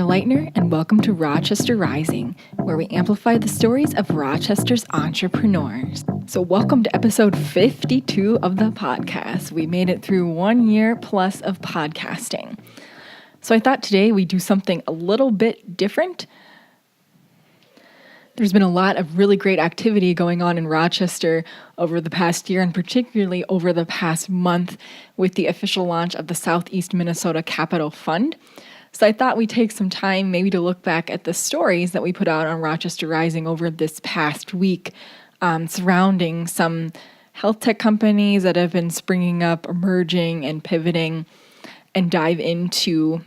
Leitner, and welcome to Rochester Rising, where we amplify the stories of Rochester's entrepreneurs. So welcome to episode 52 of the podcast. We made it through 1 year plus of podcasting. So I thought today we'd do something a little bit different. There's been a lot of really great activity going on in Rochester over the past year, and particularly over the past month with the official launch of the Southeast Minnesota Capital Fund. So I thought we'd take some time maybe to look back at the stories that we put out on Rochester Rising over this past week surrounding some health tech companies that have been springing up, emerging, and pivoting, and dive into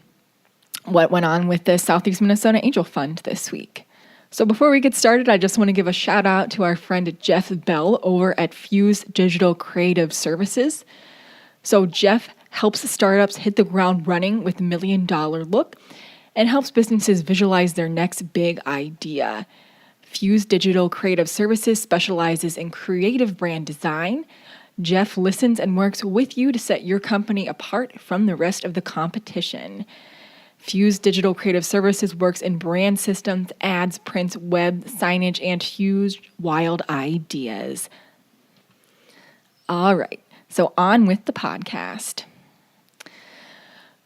what went on with the Southeast Minnesota Angel Fund this week. So before we get started, I just want to give a shout out to our friend Jeff Bell over at Fuse Digital Creative Services. So Jeff helps startups hit the ground running with $1 million look and helps businesses visualize their next big idea. Fuse Digital Creative Services specializes in creative brand design. Jeff listens and works with you to set your company apart from the rest of the competition. Fuse Digital Creative Services works in brand systems, ads, prints, web, signage, and huge, wild ideas. All right, so on with the podcast.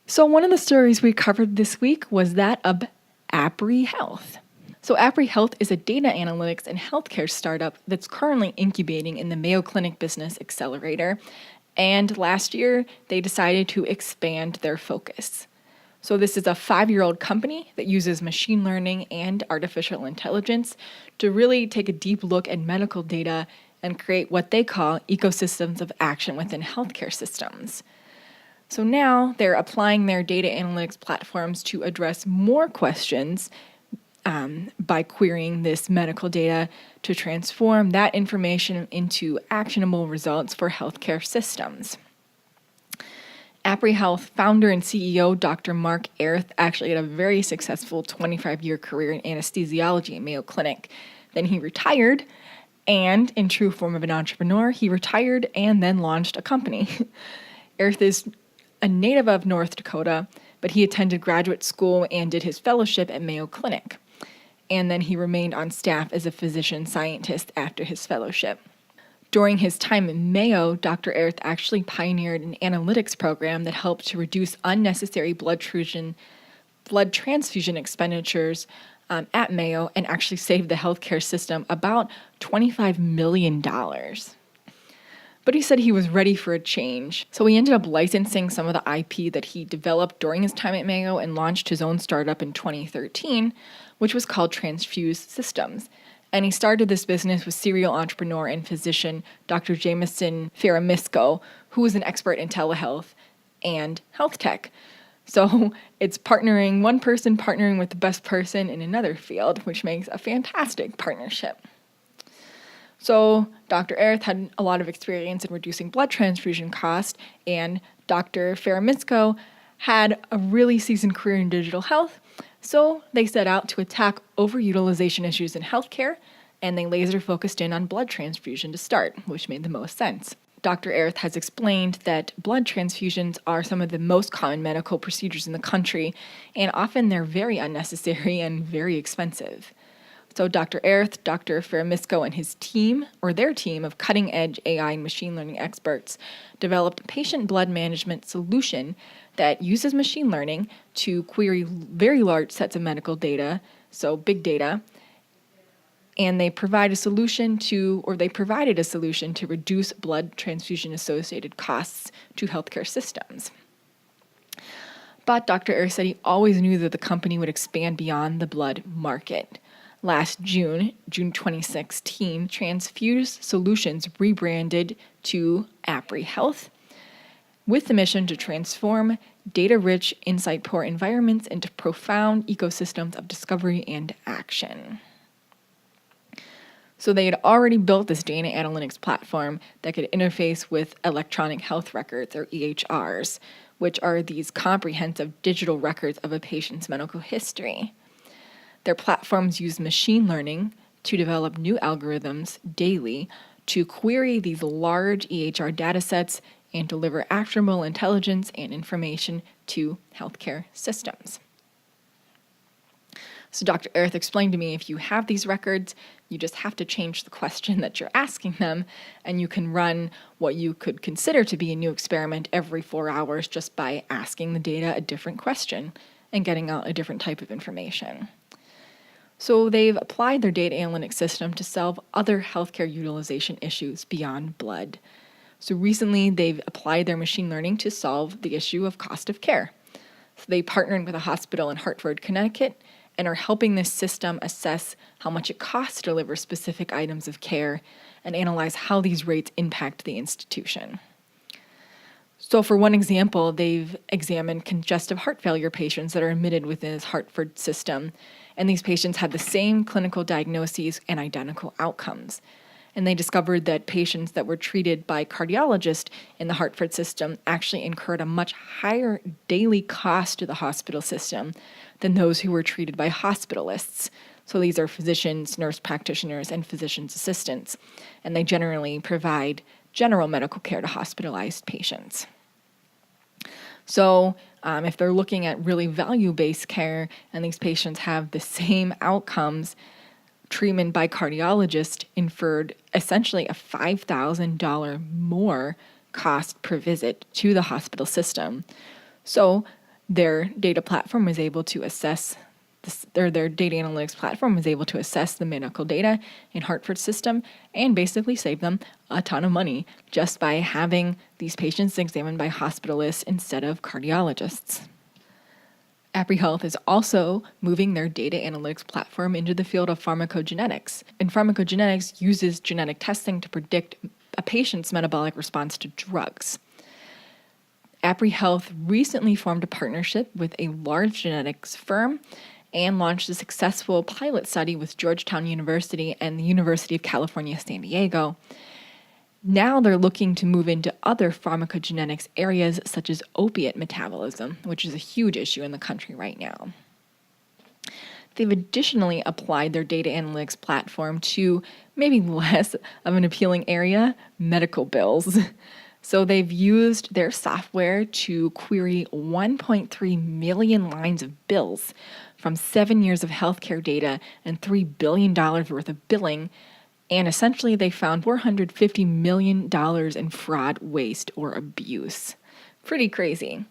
So one of the stories we covered this week was that of Apri Health. So Apri Health is a data analytics and healthcare startup that's currently incubating in the Mayo Clinic Business Accelerator. And last year, they decided to expand their focus. So this is a 5-year-old company that uses machine learning and artificial intelligence to really take a deep look at medical data and create what they call ecosystems of action within healthcare systems. So now they're applying their data analytics platforms to address more questions by querying this medical data to transform that information into actionable results for healthcare systems. Apri Health founder and CEO Dr. Mark Erth actually had a very successful 25-year career in anesthesiology at Mayo Clinic. Then he retired, and in true form of an entrepreneur, he retired and then launched a company. Erth is a native of North Dakota, but he attended graduate school and did his fellowship at Mayo Clinic. And then he remained on staff as a physician scientist after his fellowship. During his time at Mayo, Dr. Erth actually pioneered an analytics program that helped to reduce unnecessary blood transfusion expenditures at Mayo and actually saved the healthcare system about $25 million. But he said he was ready for a change. So he ended up licensing some of the IP that he developed during his time at Mayo and launched his own startup in 2013, which was called Transfuse Systems. And he started this business with serial entrepreneur and physician Dr. Jameson Ferramisco, who is an expert in telehealth and health tech. So it's one person partnering with the best person in another field, which makes a fantastic partnership. So Dr. Erth had a lot of experience in reducing blood transfusion costs, and Dr. Ferramisco had a really seasoned career in digital health. So they set out to attack overutilization issues in healthcare, and they laser focused in on blood transfusion to start, which made the most sense. Dr. Erth has explained that blood transfusions are some of the most common medical procedures in the country, and often they're very unnecessary and very expensive. So Dr. Erth, Dr. Ferramisco, and his team, or their team of cutting-edge AI and machine learning experts, developed a patient blood management solution that uses machine learning to query very large sets of medical data, so big data, and they provided a solution to reduce blood transfusion-associated costs to healthcare systems. But Dr. Erth said he always knew that the company would expand beyond the blood market. Last June 2016, Transfuse Solutions rebranded to Apri Health with the mission to transform data-rich, insight-poor environments into profound ecosystems of discovery and action. So they had already built this data analytics platform that could interface with electronic health records, or EHRs, which are these comprehensive digital records of a patient's medical history. Their platforms use machine learning to develop new algorithms daily to query these large EHR datasets and deliver actionable intelligence and information to healthcare systems. So Dr. Earth explained to me, if you have these records, you just have to change the question that you're asking them, and you can run what you could consider to be a new experiment every 4 hours just by asking the data a different question and getting out a different type of information. So they've applied their data analytics system to solve other healthcare utilization issues beyond blood. So recently, they've applied their machine learning to solve the issue of cost of care. So they partnered with a hospital in Hartford, Connecticut, and are helping this system assess how much it costs to deliver specific items of care and analyze how these rates impact the institution. So for one example, they've examined congestive heart failure patients that are admitted within this Hartford system, and these patients had the same clinical diagnoses and identical outcomes. And they discovered that patients that were treated by cardiologists in the Hartford system actually incurred a much higher daily cost to the hospital system than those who were treated by hospitalists. So these are physicians, nurse practitioners, and physician's assistants, and they generally provide general medical care to hospitalized patients. So if they're looking at really value-based care and these patients have the same outcomes, treatment by cardiologist inferred essentially a $5,000 more cost per visit to the hospital system. So their data platform was able to assess their data analytics platform was able to assess the medical data in Hartford system and basically save them a ton of money just by having these patients examined by hospitalists instead of cardiologists. Apri Health is also moving their data analytics platform into the field of pharmacogenetics. And pharmacogenetics uses genetic testing to predict a patient's metabolic response to drugs. Apri Health recently formed a partnership with a large genetics firm and launched a successful pilot study with Georgetown University and the University of California, San Diego. Now they're looking to move into other pharmacogenetics areas such as opiate metabolism, which is a huge issue in the country right now. They've additionally applied their data analytics platform to maybe less of an appealing area, medical bills. So they've used their software to query 1.3 million lines of bills from 7 years of healthcare data and $3 billion worth of billing. And essentially, they found $450 million in fraud, waste, or abuse. Pretty crazy.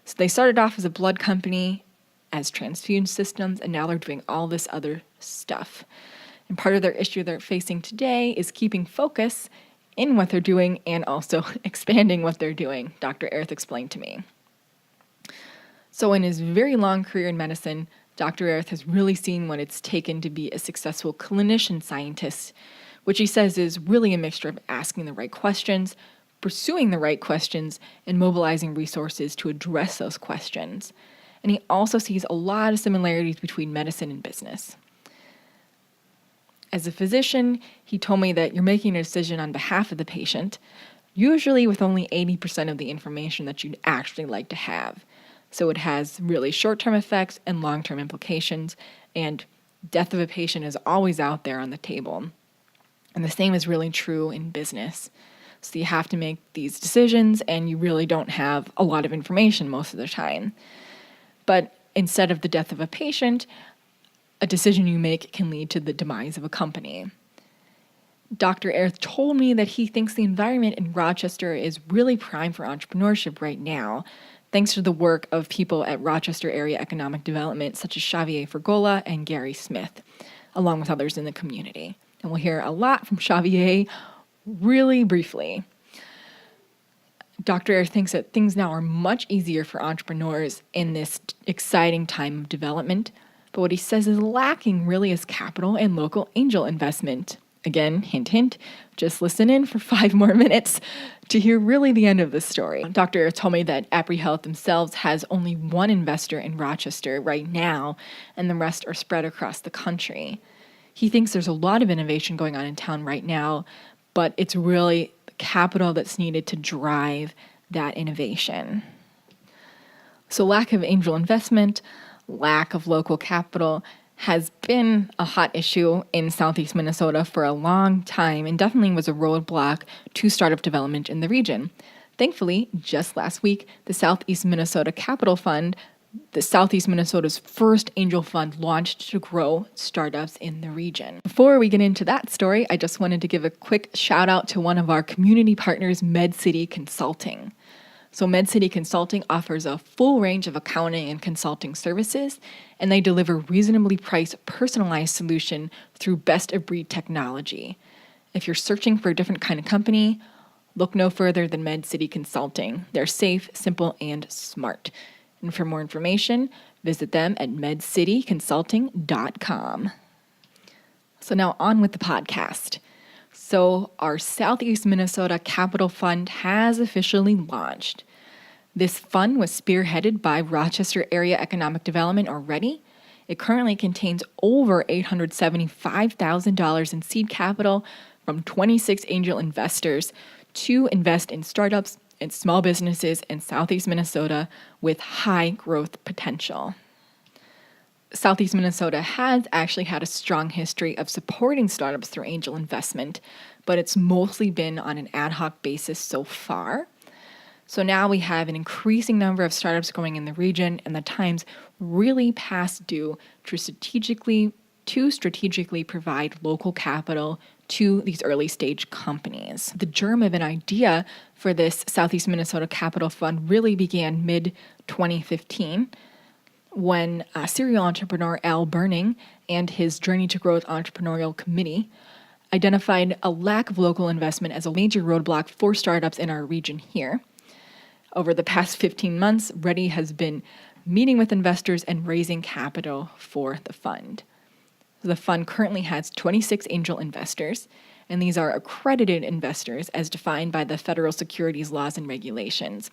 So they started off as a blood company, as transfusion systems, and now they're doing all this other stuff. And part of their issue they're facing today is keeping focus in what they're doing and also expanding what they're doing, Dr. Earth explained to me. So in his very long career in medicine, Dr. Earth has really seen what it's taken to be a successful clinician scientist, which he says is really a mixture of asking the right questions, pursuing the right questions, and mobilizing resources to address those questions. And he also sees a lot of similarities between medicine and business. As a physician, he told me that you're making a decision on behalf of the patient, usually with only 80% of the information that you'd actually like to have. So it has really short-term effects and long-term implications, and death of a patient is always out there on the table. And the same is really true in business. So you have to make these decisions, and you really don't have a lot of information most of the time. But instead of the death of a patient, a decision you make can lead to the demise of a company. Dr. Earth told me that he thinks the environment in Rochester is really prime for entrepreneurship right now, thanks to the work of people at Rochester Area Economic Development, such as Xavier Fergola and Gary Smith, along with others in the community. And we'll hear a lot from Xavier really briefly. Dr. Earth thinks that things now are much easier for entrepreneurs in this exciting time of development, but what he says is lacking really is capital and local angel investment. Again, hint, hint, just listen in for 5 more minutes to hear really the end of the story. Dr. Earth told me that Apri Health themselves has only one investor in Rochester right now, and the rest are spread across the country. He thinks there's a lot of innovation going on in town right now, but it's really the capital that's needed to drive that innovation. So lack of angel investment, lack of local capital has been a hot issue in Southeast Minnesota for a long time and definitely was a roadblock to startup development in the region. Thankfully, just last week, the Southeast Minnesota Capital Fund the Southeast Minnesota's first angel fund launched to grow startups in the region. Before we get into that story, I just wanted to give a quick shout out to one of our community partners, MedCity Consulting. So MedCity Consulting offers a full range of accounting and consulting services, and they deliver reasonably priced, personalized solution through best-of-breed technology. If you're searching for a different kind of company, look no further than MedCity Consulting. They're safe, simple, and smart. And for more information, visit them at medcityconsulting.com. So now on with the podcast. So our Southeast Minnesota Capital Fund has officially launched. This fund was spearheaded by Rochester Area Economic Development, or READY. It currently contains over $875,000 in seed capital from 26 angel investors to invest in startups and small businesses in Southeast Minnesota with high growth potential. Southeast Minnesota has actually had a strong history of supporting startups through angel investment, but it's mostly been on an ad hoc basis so far. So now we have an increasing number of startups growing in the region, and the time's really past due to strategically provide local capital to these early stage companies. The germ of an idea for this Southeast Minnesota Capital Fund really began mid-2015 when serial entrepreneur Al Burning and his Journey to Growth Entrepreneurial Committee identified a lack of local investment as a major roadblock for startups in our region here. Over the past 15 months, READY has been meeting with investors and raising capital for the fund. The fund currently has 26 angel investors, and these are accredited investors as defined by the federal securities laws and regulations.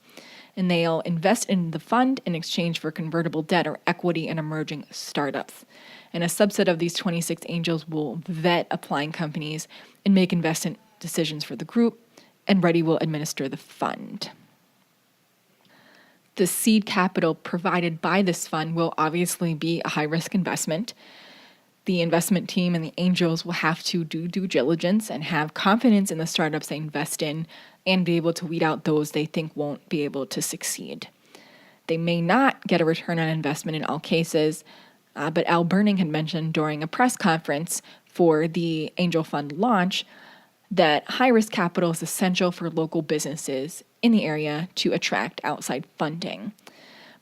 And they'll invest in the fund in exchange for convertible debt or equity in emerging startups. And a subset of these 26 angels will vet applying companies and make investment decisions for the group, and READY will administer the fund. The seed capital provided by this fund will obviously be a high-risk investment. The investment team and the angels will have to do due diligence and have confidence in the startups they invest in and be able to weed out those they think won't be able to succeed. They may not get a return on investment in all cases, but Al Burning had mentioned during a press conference for the angel fund launch that high-risk capital is essential for local businesses in the area to attract outside funding.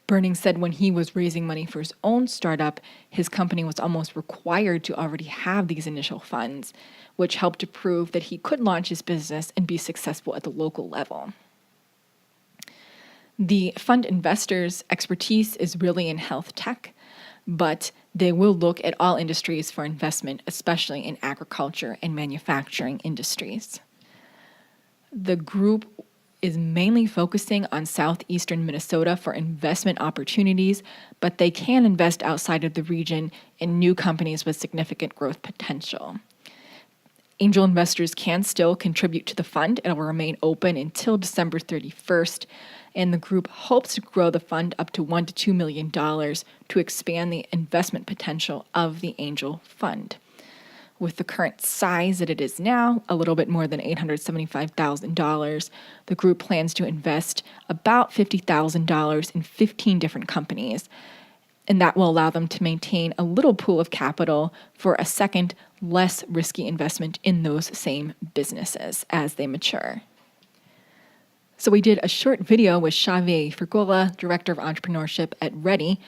Burning said when he was raising money for his own startup, his company was almost required to already have these initial funds, which helped to prove that he could launch his business and be successful at the local level. The fund investors' expertise is really in health tech, but they will look at all industries for investment, especially in agriculture and manufacturing industries. The group is mainly focusing on southeastern Minnesota for investment opportunities, but they can invest outside of the region in new companies with significant growth potential. Angel investors can still contribute to the fund. It will remain open until December 31st, and the group hopes to grow the fund up to $1 to $2 million to expand the investment potential of the angel fund. With the current size that it is now, a little bit more than $875,000, the group plans to invest about $50,000 in 15 different companies, and that will allow them to maintain a little pool of capital for a second, less risky investment in those same businesses as they mature. So we did a short video with Xavier Fergola, Director of Entrepreneurship at READY,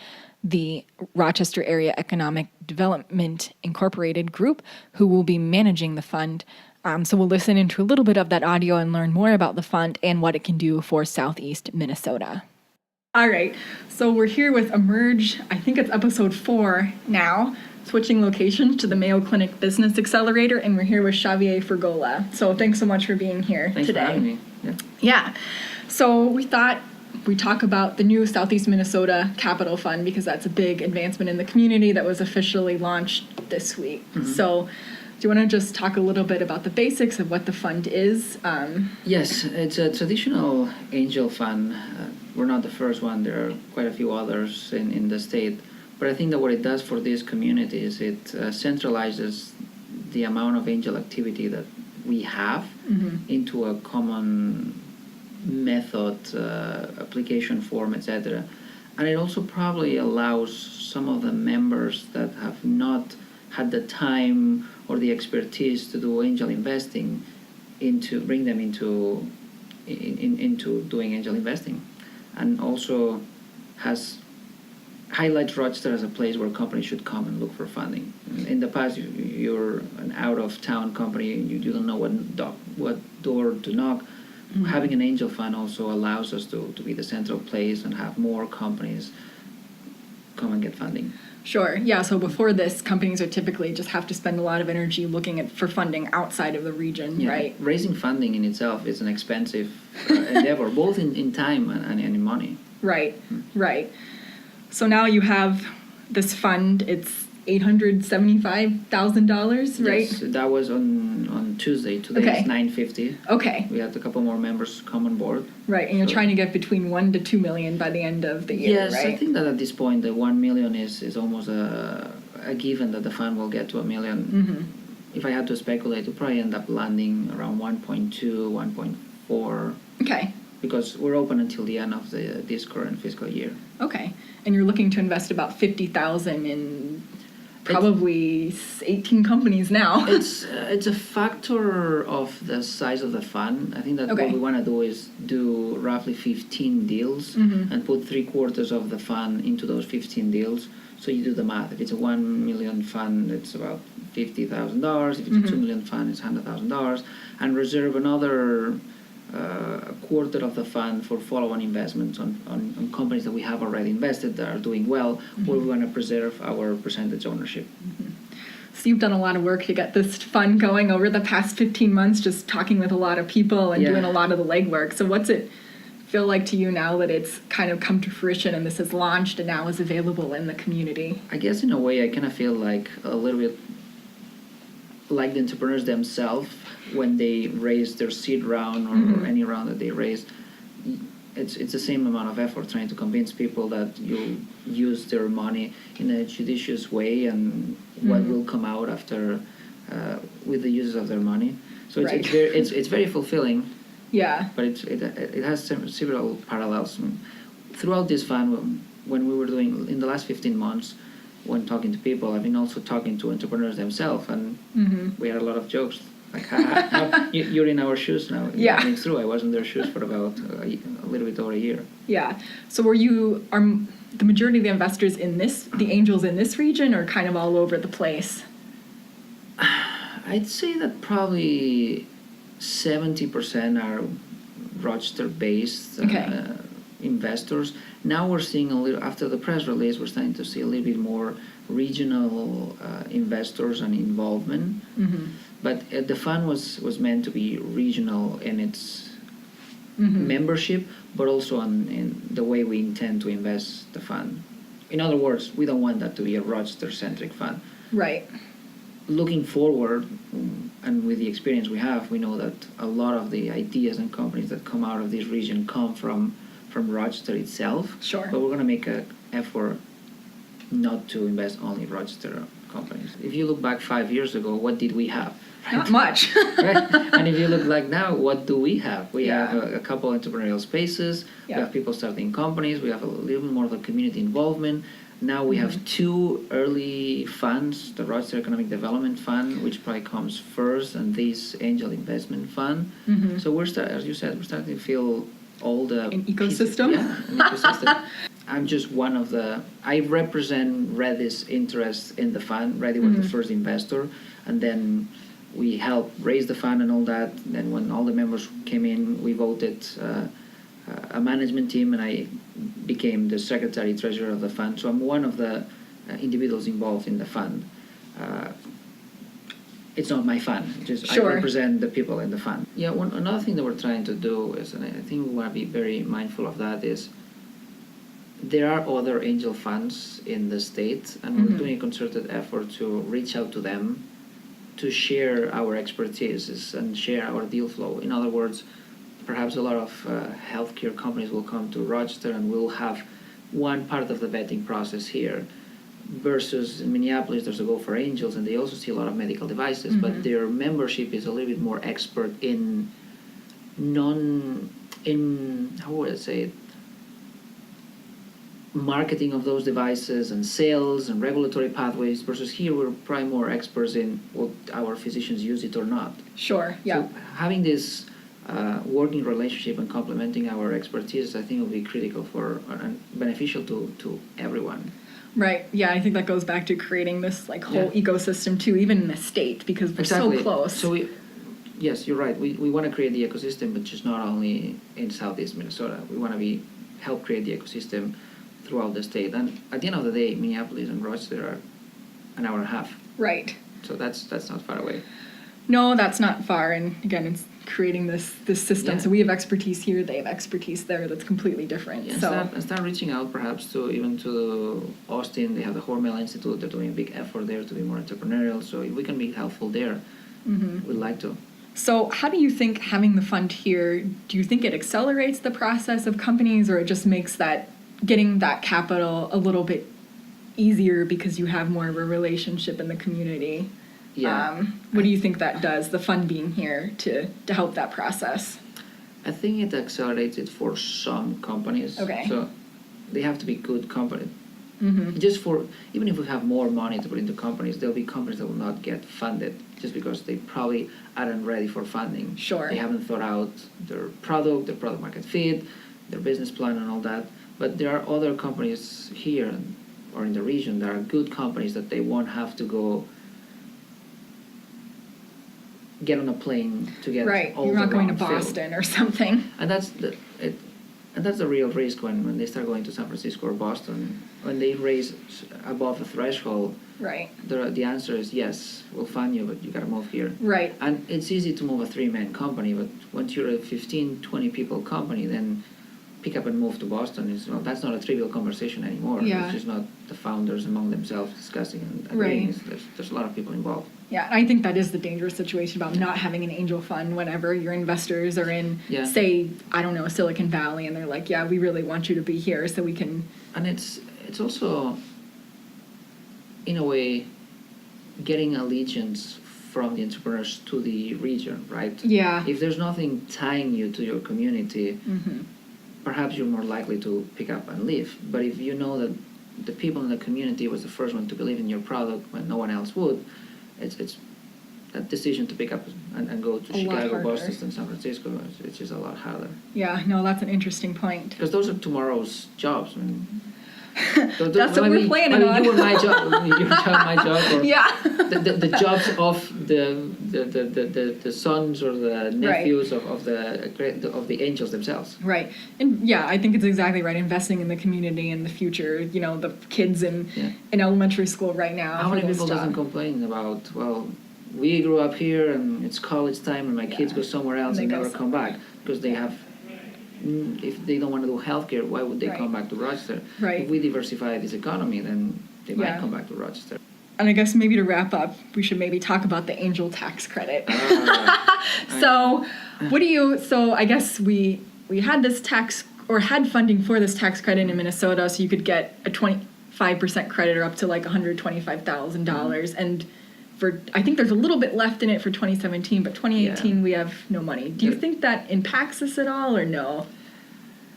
the Rochester Area Economic Development Incorporated group, who will be managing the fund. So we'll listen into a little bit of that audio and learn more about the fund and what it can do for Southeast Minnesota. All right, so we're here with Emerge. I think it's episode 4 now, switching locations to the Mayo Clinic Business Accelerator, and we're here with Xavier Fergola. So thanks so much for being here today. Thanks for having me. Yeah. So we thought we talk about the new Southeast Minnesota Capital Fund because that's a big advancement in the community that was officially launched this week. Mm-hmm. So do you want to just talk a little bit about the basics of what the fund is? Yes, it's a traditional angel fund. We're not the first one. There are quite a few others in the state. But I think that what it does for these communities, it centralizes the amount of angel activity that we have into a common method, application form, etc. And it also probably allows some of the members that have not had the time or the expertise to do angel investing bring them into doing angel investing, and also highlights Rochester as a place where companies should come and look for funding. In the past, you're an out-of-town company, you don't know what door to knock. Mm-hmm. Having an angel fund also allows us to be the central place and have more companies come and get funding. Sure. Yeah. So before this, companies are typically just have to spend a lot of energy looking for funding outside of the region, right? Raising funding in itself is an expensive endeavor, both in time and in money. Right. Right. So now you have this fund. It's $875,000, right? Yes, that was on Tuesday. Today is $950. Okay. We had a couple more members come on board. Right, and you're trying to get between $1 to $2 million by the end of the year, yes, right? I think that at this point the $1 million is almost a given that the fund will get to $1 million. Mm-hmm. If I had to speculate, we'll probably end up landing around 1.2, 1.4. Okay. Because we're open until the end of this current fiscal year. Okay, and you're looking to invest about $50,000 in probably 18 companies now. It's a factor of the size of the fund. I think that what we want to do is do roughly 15 deals and put 3/4 of the fund into those 15 deals. So you do the math. If it's a $1 million fund, it's about $50,000. If it's a $2 million fund, it's $100,000. And reserve another a quarter of the fund for follow-on investments on companies that we have already invested that are doing well, where we want to preserve our percentage ownership. So you've done a lot of work to get this fund going over the past 15 months, just talking with a lot of people and doing a lot of the legwork. So what's it feel like to you now that it's kind of come to fruition and this has launched and now is available in the community? I guess in a way I kind of feel like a little bit like the entrepreneurs themselves when they raise their seed round or any round that they raise. It's the same amount of effort trying to convince people that you'll use their money in a judicious way and what will come out after with the uses of their money. So it's very fulfilling. Yeah. But it has several parallels. Throughout this fund, when we were doing in the last 15 months, when talking to people, I've been also talking to entrepreneurs themselves, and we had a lot of jokes. Like, you're in our shoes now. Yeah. It's true. I was in their shoes for about a little bit over a year. Yeah. So are the majority of the investors the angels in this region, or kind of all over the place? I'd say that probably 70% are Rochester-based investors. Now we're seeing after the press release, we're starting to see a little bit more regional investors and involvement. But the fund was meant to be regional in its membership, but also in the way we intend to invest the fund. In other words, we don't want that to be a Rochester-centric fund. Right. Looking forward, and with the experience we have, we know that a lot of the ideas and companies that come out of this region come from Rochester itself. Sure. But we're going to make an effort not to invest only in Rochester companies. If you look back 5 years ago, what did we have? Right? Not much. Right? And if you look like now, what do we have? We have a couple entrepreneurial spaces. We have people starting companies. We have a little bit more of a community involvement. Now we have 2 early funds, the Rochester Economic Development Fund, which probably comes first, and this Angel Investment Fund. So as you said, we're starting to feel all the an ecosystem. An ecosystem. I'm just one of I represent Reddy's interest in the fund. Reddy was the first investor, and then we helped raise the fund and all that. Then when all the members came in, we voted a management team, and I became the secretary treasurer of the fund. So I'm one of the individuals involved in the fund. It's not my fund. I represent the people in the fund. Yeah. Another thing that we're trying to do is, and I think we want to be very mindful of that, is there are other angel funds in the state, and we're doing a concerted effort to reach out to them to share our expertise and share our deal flow. In other words, perhaps a lot of healthcare companies will come to Rochester and we'll have one part of the vetting process here, versus in Minneapolis there's a Go for Angels, and they also see a lot of medical devices, but their membership is a little bit more expert in how would I say it? marketing of those devices and sales and regulatory pathways, versus here we're probably more experts in what our physicians use it or not. Sure, yeah. So having this working relationship and complementing our expertise, I think will be critical for and beneficial to everyone. Right. Yeah, I think that goes back to creating this like whole ecosystem too, even in the state, because we're so close. So yes, you're right. We want to create the ecosystem, but just not only in Southeast Minnesota. We want to help create the ecosystem throughout the state. And at the end of the day, Minneapolis and Rochester are an hour and a half. Right. So that's not far away. No, that's not far. And again, it's creating this system. Yeah. So we have expertise here, they have expertise there that's completely different. Yeah, and start reaching out perhaps to Austin. They have the Hormel Institute. They're doing a big effort there to be more entrepreneurial. So if we can be helpful there, we'd like to. So how do you think having the fund here, do you think it accelerates the process of companies, or it just makes getting that capital a little bit easier because you have more of a relationship in the community? Yeah. What do you think that does, the fund being here to help that process? I think it accelerates it for some companies. Okay. So they have to be good companies. Mm-hmm. Even if we have more money to put into companies, there'll be companies that will not get funded just because they probably aren't ready for funding. Sure. They haven't thought out their product market fit, their business plan and all that. But there are other companies here or in the region that are good companies that they won't have to go get on a plane to get right. all You're not the going to round filled. Boston or something. And that's the real risk when they start going to San Francisco or Boston. When they raise above a threshold, Right. the answer is yes, we'll fund you, but you got to move here. Right. And it's easy to move a 3-man company, but once you're a 15, 20 people company, then pick up and move to Boston. That's not a trivial conversation anymore. Yeah. It's just not the founders among themselves discussing and agreeing. Right. There's a lot of people involved. Yeah, I think that is the dangerous situation about not having an angel fund whenever your investors are in, say, I don't know, Silicon Valley, and they're like, yeah, we really want you to be here so we can... And it's also, in a way, getting allegiance from the entrepreneurs to the region, right? Yeah. If there's nothing tying you to your community, perhaps you're more likely to pick up and leave. But if you know that the people in the community was the first one to believe in your product when no one else would, it's that decision to pick up and go to Chicago, Boston, San Francisco, it's just a lot harder. Yeah, no, that's an interesting point. Because those are tomorrow's jobs. That's what we're planning on. You were my job, your job, my job, or yeah. the jobs of the sons or the nephews of the angels themselves. Right, and yeah, I think it's exactly right. Investing in the community and the future. You know, the kids in elementary school right now. How many people doesn't complain about, well, we grew up here and it's college time and my kids go somewhere else and never come back because they have. If they don't want to do healthcare, why would they come back to Rochester? Right. If we diversify this economy, then they might come back to Rochester. And I guess maybe to wrap up, we should maybe talk about the angel tax credit. So I guess we had this tax, or had funding for this tax credit in Minnesota, so you could get a 25% credit or up to like $125,000. And I think there's a little bit left in it for 2017, but 2018 we have no money. Do you think that impacts us at all, or no?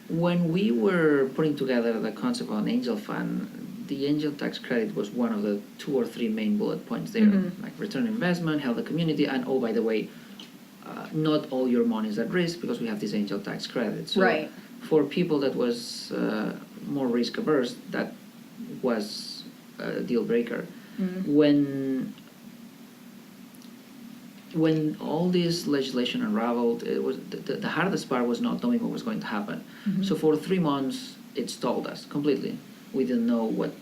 When we were putting together the concept of an angel fund, the angel tax credit was one of the 2 or 3 main bullet points there, like return on investment, help the community, and oh, by the way, not all your money is at risk because we have this angel tax credit. So for people that was more risk averse, that was a deal breaker. When all this legislation unraveled, it was the hardest part was not knowing what was going to happen. So for 3 months, it stalled us completely. We didn't know what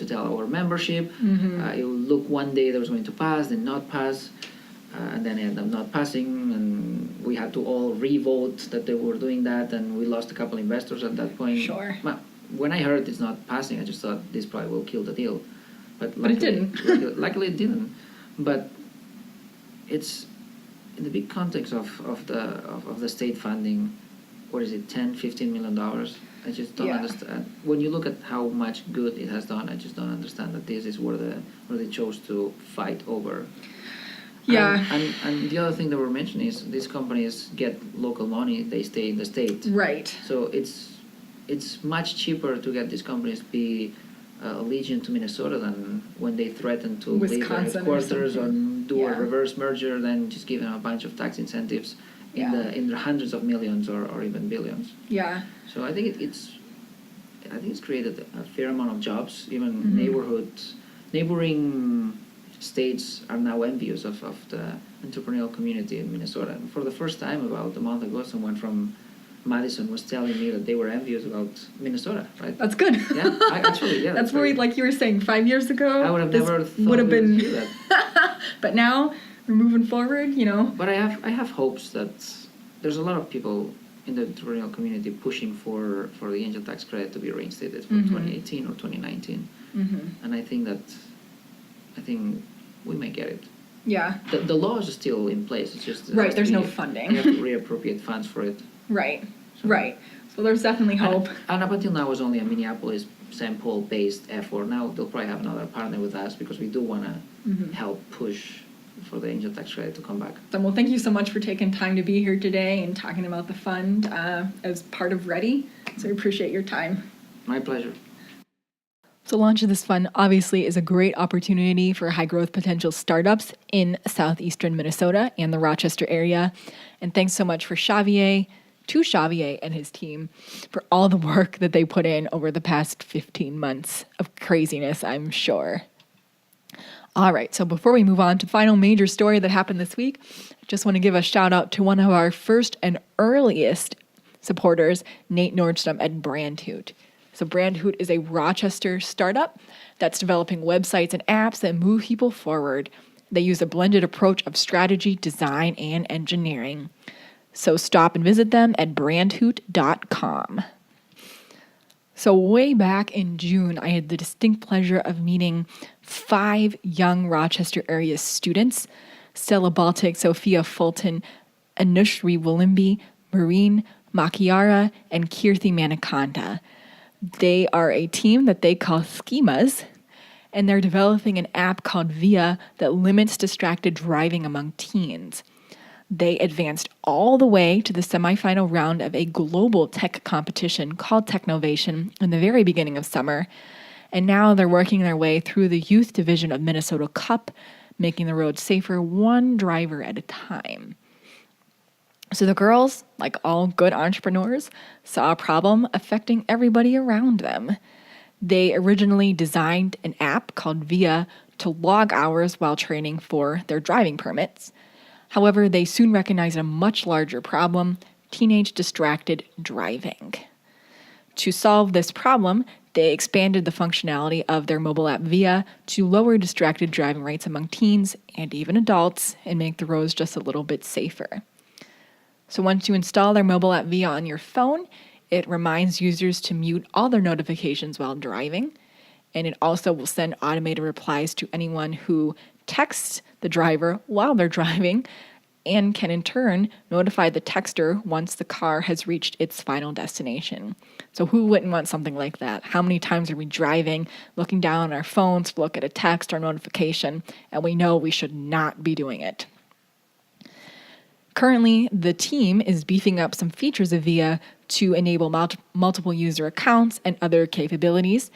to tell our membership. It would look one day that was going to pass, then not pass, and then it ended up not passing, and we had to all re-vote that they were doing that, and we lost a couple investors at that point. Sure. Well, when I heard it's not passing, I just thought this probably will kill the deal. But it didn't. Luckily it didn't. But it's in the big context of the state funding. What is it, $10-15 million? I just don't understand. When you look at how much good it has done, I just don't understand that this is where they chose to fight over. Yeah. And the other thing that we're mentioning is these companies get local money; they stay in the state. Right. So it's it's much cheaper to get these companies to be allegiant to Minnesota than when they threaten to leave their Wisconsin or headquarters or something. do Yeah. a reverse merger, then just give them a bunch of tax incentives in the hundreds of millions or even billions. Yeah. So I think it's created a fair amount of jobs. Even Mm-hmm. neighboring states are now envious of the entrepreneurial community in Minnesota. And for the first time, about a month ago, someone from Madison was telling me that they were envious about Minnesota, right? That's good. Yeah, actually. That's what like you were saying 5 years ago. I would have never thought would have we would been do that. But now we're moving forward, you know. But I have hopes that there's a lot of people in the entrepreneurial community pushing for the angel tax credit to be reinstated for 2018 or 2019. And I think we may get it. Yeah. The law is still in place. It's just Right, there's no funding. You have to reappropriate funds for it. Right. Right. So there's definitely hope. And up until now, it was only a Minneapolis St. Paul-based effort. Now they'll probably have another partner with us because we do want to help push for the angel tax credit to come back. So, well, thank you so much for taking time to be here today and talking about the fund as part of Ready. So we appreciate your time. My pleasure. So launch of this fund obviously is a great opportunity for high growth potential startups in southeastern Minnesota and the Rochester area. And thanks so much to Xavier and his team for all the work that they put in over the past 15 months of craziness, I'm sure. All right, so before we move on to the final major story that happened this week, I just want to give a shout out to one of our first and earliest supporters, Nate Nordstrom at Brandhoot. So Brandhoot is a Rochester startup that's developing websites and apps that move people forward. They use a blended approach of strategy, design, and engineering. So stop and visit them at brandhoot.com. So way back in June, I had the distinct pleasure of meeting 5 young Rochester area students, Stella Baltic, Sophia Fulton, Anushri Willimby, Marine Makiara, and Kirthi Manikanta. They are a team that they call SKeMAs, and they're developing an app called Via that limits distracted driving among teens. They advanced all the way to the semifinal round of a global tech competition called Technovation in the very beginning of summer, and now they're working their way through the youth division of Minnesota Cup, making the road safer one driver at a time. So the girls, like all good entrepreneurs, saw a problem affecting everybody around them. They originally designed an app called Via to log hours while training for their driving permits. However, they soon recognized a much larger problem: teenage distracted driving. To solve this problem, they expanded the functionality of their mobile app Via to lower distracted driving rates among teens and even adults and make the roads just a little bit safer. So once you install their mobile app Via on your phone, it reminds users to mute all their notifications while driving, and it also will send automated replies to anyone who texts the driver while they're driving, and can in turn notify the texter once the car has reached its final destination. So who wouldn't want something like that? How many times are we driving, looking down on our phones to look at a text or notification, and we know we should not be doing it? Currently, the team is beefing up some features of Via to enable multiple user accounts and other capabilities,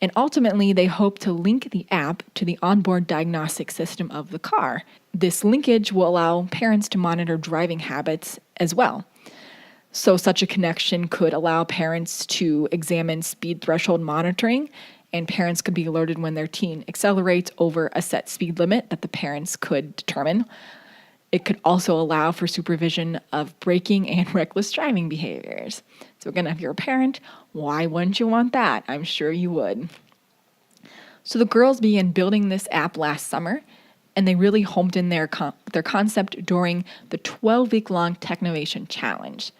and ultimately they hope to link the app to the onboard diagnostic system of the car. This linkage will allow parents to monitor driving habits as well. So such a connection could allow parents to examine speed threshold monitoring, and parents could be alerted when their teen accelerates over a set speed limit that the parents could determine. It could also allow for supervision of braking and reckless driving behaviors. So again, if you're a parent, why wouldn't you want that? I'm sure you would. So the girls began building this app last summer, and they really homed in their concept during the 12-week-long Technovation Challenge.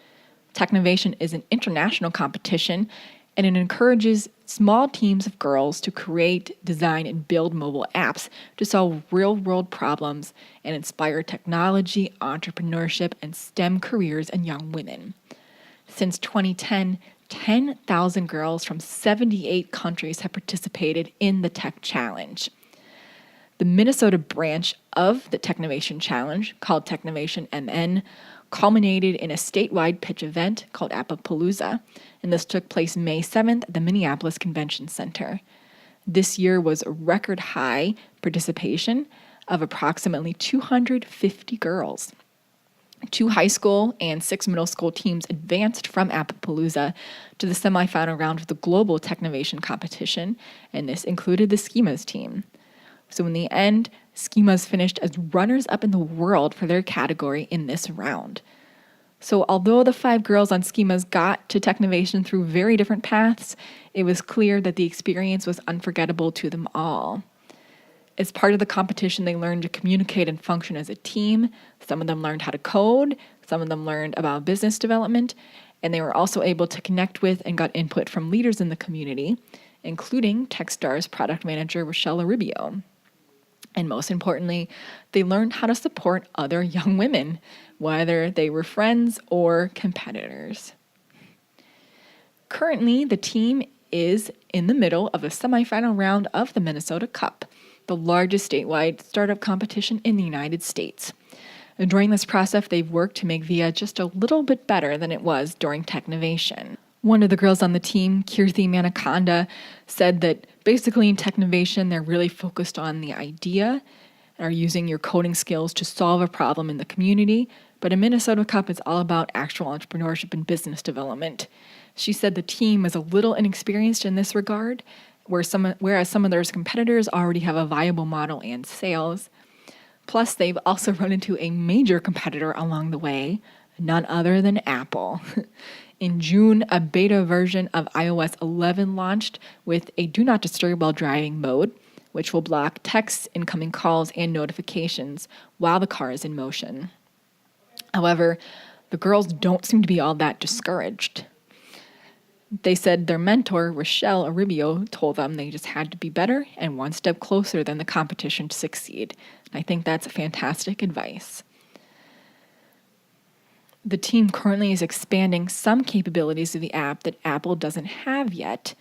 Technovation is an international competition, and it encourages small teams of girls to create, design, and build mobile apps to solve real-world problems and inspire technology, entrepreneurship, and STEM careers in young women. Since 2010, 10,000 girls from 78 countries have participated in the Tech Challenge. The Minnesota branch of the Technovation Challenge, called Technovation MN, culminated in a statewide pitch event called Appapalooza, and this took place May 7th at the Minneapolis Convention Center. This year was a record high participation of approximately 250 girls. 2 high school and 6 middle school teams advanced from Appapalooza to the semifinal round of the global Technovation competition, and this included the SKeMAs team. So in the end, SKeMAs finished as runners-up in the world for their category in this round. So although the 5 girls on SKeMAs got to Technovation through very different paths, it was clear that the experience was unforgettable to them all. As part of the competition, they learned to communicate and function as a team. Some of them learned how to code, some of them learned about business development, and they were also able to connect with and got input from leaders in the community, including Techstars product manager Rochelle Aribio. And most importantly, they learned how to support other young women, whether they were friends or competitors. Currently, the team is in the middle of a semifinal round of the Minnesota Cup, the largest statewide startup competition in the United States. And during this process, they've worked to make VIA just a little bit better than it was during Technovation. One of the girls on the team, Kirthi Manakonda, said that basically in Technovation, they're really focused on the idea and are using your coding skills to solve a problem in the community. But in Minnesota Cup, it's all about actual entrepreneurship and business development. She said the team is a little inexperienced in this regard, whereas some of their competitors already have a viable model and sales. Plus, they've also run into a major competitor along the way, none other than Apple. In June, a beta version of iOS 11 launched with a Do Not Disturb while driving mode, which will block texts, incoming calls, and notifications while the car is in motion. However, the girls don't seem to be all that discouraged. They said their mentor, Rochelle Aribio, told them they just had to be better and one step closer than the competition to succeed. I think that's fantastic advice. The team currently is expanding some capabilities of the app that Apple doesn't have yet,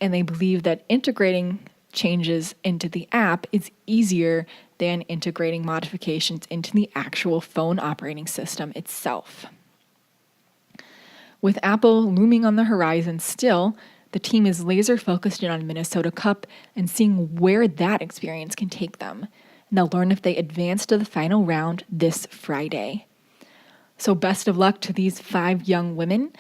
and they believe that integrating changes into the app is easier than integrating modifications into the actual phone operating system itself. With Apple looming on the horizon still, the team is laser focused in on Minnesota Cup and seeing where that experience can take them. And they'll learn if they advance to the final round this Friday. So best of luck to these 5 young women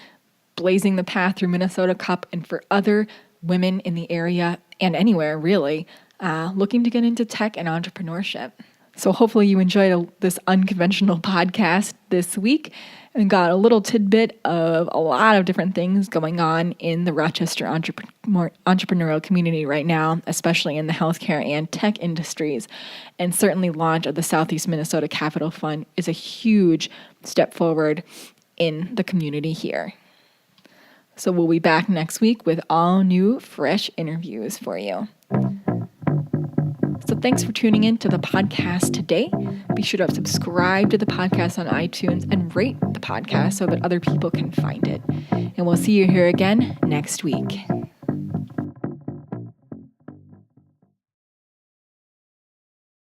blazing the path through Minnesota Cup, and for other women in the area and anywhere really looking to get into tech and entrepreneurship. So hopefully you enjoyed this unconventional podcast this week and got a little tidbit of a lot of different things going on in the Rochester entrepreneurial community right now, especially in the healthcare and tech industries. And certainly launch of the Southeast Minnesota Capital Fund is a huge step forward in the community here. So we'll be back next week with all new, fresh interviews for you. So thanks for tuning in to the podcast today. Be sure to subscribe to the podcast on iTunes and rate the podcast so that other people can find it. And we'll see you here again next week.